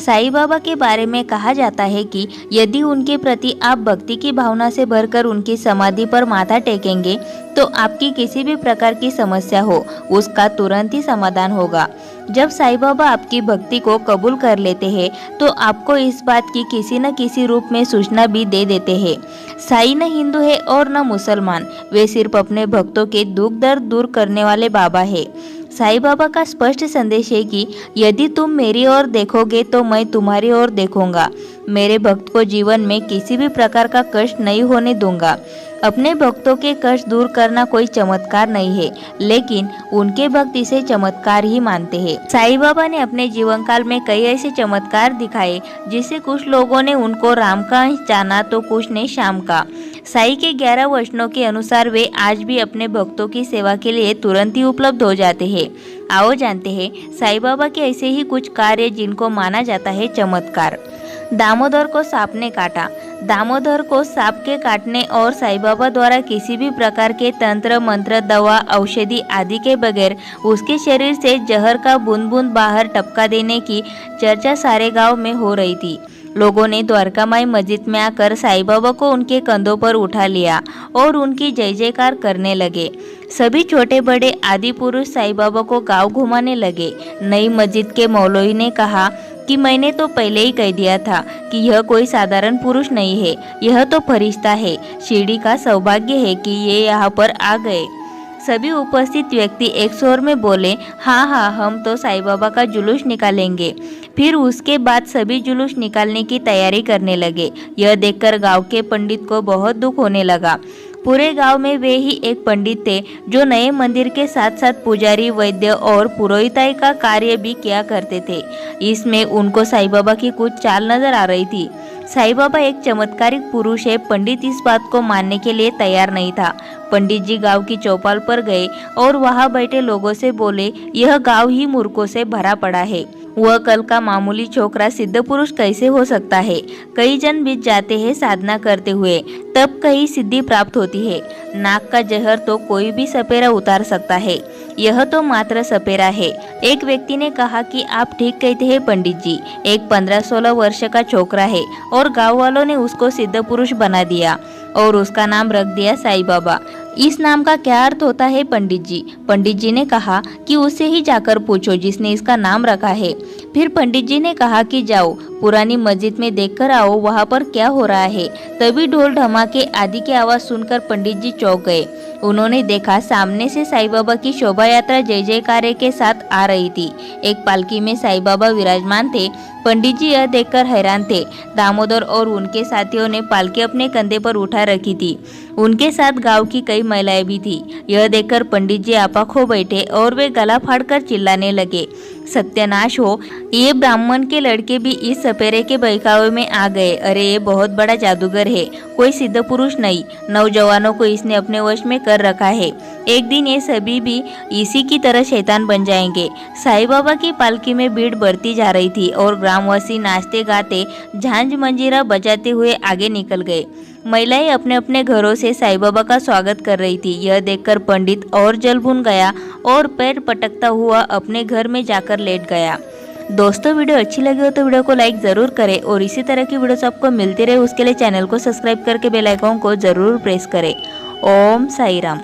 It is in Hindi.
साईं बाबा के बारे में कहा जाता है कि यदि उनके प्रति आप भक्ति की भावना से भरकर उनकी समाधि पर माथा टेकेंगे तो आपकी किसी भी प्रकार की समस्या हो उसका तुरंत ही समाधान होगा। जब साईं बाबा आपकी भक्ति को कबूल कर लेते हैं तो आपको इस बात की किसी न किसी रूप में सूचना भी दे देते हैं। साईं न हिंदू है और न मुसलमान, वे सिर्फ अपने भक्तों के दुख दर्द दूर करने वाले बाबा है। साईं बाबा का स्पष्ट संदेश है कि यदि तुम मेरी ओर देखोगे तो मैं तुम्हारी ओर देखूंगा। मेरे भक्त को जीवन में किसी भी प्रकार का कष्ट नहीं होने दूंगा। अपने भक्तों के कष्ट दूर करना कोई चमत्कार नहीं है, लेकिन उनके भक्त इसे चमत्कार ही मानते हैं। साईं बाबा ने अपने जीवन काल में कई ऐसे चमत्कार दिखाए जिससे कुछ लोगों ने उनको राम का अंश जाना तो कुछ ने श्याम का। साईं के 11 वचनों के अनुसार वे आज भी अपने भक्तों की सेवा के लिए तुरंत ही उपलब्ध हो जाते हैं। आओ जानते हैं साईं बाबा के ऐसे ही कुछ कार्य जिनको माना जाता है चमत्कार। दामोदर को सांप ने काटा। दामोदर को सांप के काटने और साईं बाबा द्वारा किसी भी प्रकार के तंत्र मंत्र दवा औषधि आदि के बगैर उसके शरीर से जहर का बूंद बूंद बाहर टपका देने की चर्चा सारे गांव में हो रही थी। लोगों ने द्वारका माई मस्जिद में आकर साईं बाबा को उनके कंधों पर उठा लिया और उनकी जय जयकार करने लगे। सभी छोटे बड़े आदि पुरुष साईं बाबा को गांव घुमाने लगे। नई मस्जिद के मौलवी ने कहा कि मैंने तो पहले ही कह दिया था कि यह कोई साधारण पुरुष नहीं है, यह तो फरिश्ता है। शिरडी का सौभाग्य है कि ये यहाँ पर आ गए। सभी उपस्थित व्यक्ति एक स्वर में बोले, हाँ हाँ, हम तो साईं बाबा का जुलूस निकालेंगे। फिर उसके बाद सभी जुलूस निकालने की तैयारी करने लगे। यह देखकर गांव के पंडित को बहुत दुख होने लगा। पूरे गांव में वे ही एक पंडित थे जो नए मंदिर के साथ साथ पुजारी, वैद्य और पुरोहिताई का कार्य भी किया करते थे। इसमें उनको साईं बाबा की कुछ चाल नजर आ रही थी। साईं बाबा एक चमत्कारिक पुरुष है, पंडित इस बात को मानने के लिए तैयार नहीं था। पंडित जी गांव की चौपाल पर गए और वहां बैठे लोगों से बोले, यह गांव ही मूर्खों से भरा पड़ा है। वह कल का मामूली छोकरा सिद्ध पुरुष कैसे हो सकता है। कई जन बीत जाते हैं साधना करते हुए, तब कहीं सिद्धि प्राप्त होती है। नाक का जहर तो कोई भी सपेरा उतार सकता है, यह तो मात्र सपेरा है। एक व्यक्ति ने कहा कि आप ठीक कहते हैं पंडित जी। एक 15-16 वर्ष का छोकरा है और गांव वालों ने उसको सिद्ध पुरुष बना दिया और उसका नाम रख दिया साईं बाबा। इस नाम का क्या अर्थ होता है पंडित जी? पंडित जी ने कहा कि उससे ही जाकर पूछो जिसने इसका नाम रखा है। फिर पंडित जी ने कहा कि जाओ पुरानी मस्जिद में देखकर आओ वहां पर क्या हो रहा है। तभी ढोल धमाके आदि की आवाज सुनकर पंडित जी चौंक गए। उन्होंने देखा सामने से साईं बाबा की शोभा यात्रा जय जयकारे के साथ आ रही थी। एक पालकी में साईं बाबा विराजमान थे। पंडित जी यह देखकर हैरान थे। दामोदर और उनके साथियों ने पालकी अपने कंधे पर उठा रखी थी। उनके साथ गांव की कई महिलाएं भी थी। यह देखकर पंडित जी आपा खो बैठे और वे गला फाड़कर चिल्लाने लगे, सत्यानाश हो, ये ब्राह्मण के लड़के भी इस सपेरे के बहकावे में आ गए। अरे ये बहुत बड़ा जादूगर है, कोई सिद्ध पुरुष नहीं। नौजवानों को इसने अपने वश में कर रखा है। एक दिन ये सभी भी इसी की तरह शैतान बन जाएंगे। साईं बाबा की पालकी में भीड़ बढ़ती जा रही थी और ग्रामवासी नाचते गाते झांझ मंजीरा बजाते हुए आगे निकल गए। महिलाएं अपने अपने घरों से साईं बाबा का स्वागत कर रही थी। यह देखकर पंडित और जल भुन गया और पैर पटकता हुआ अपने घर में जाकर लेट गया। दोस्तों वीडियो अच्छी लगी हो तो वीडियो को लाइक जरूर करें और इसी तरह की वीडियोस आपको मिलती रहे उसके लिए चैनल को सब्सक्राइब करके बेल आइकन को जरूर प्रेस करें। ओम साईं राम।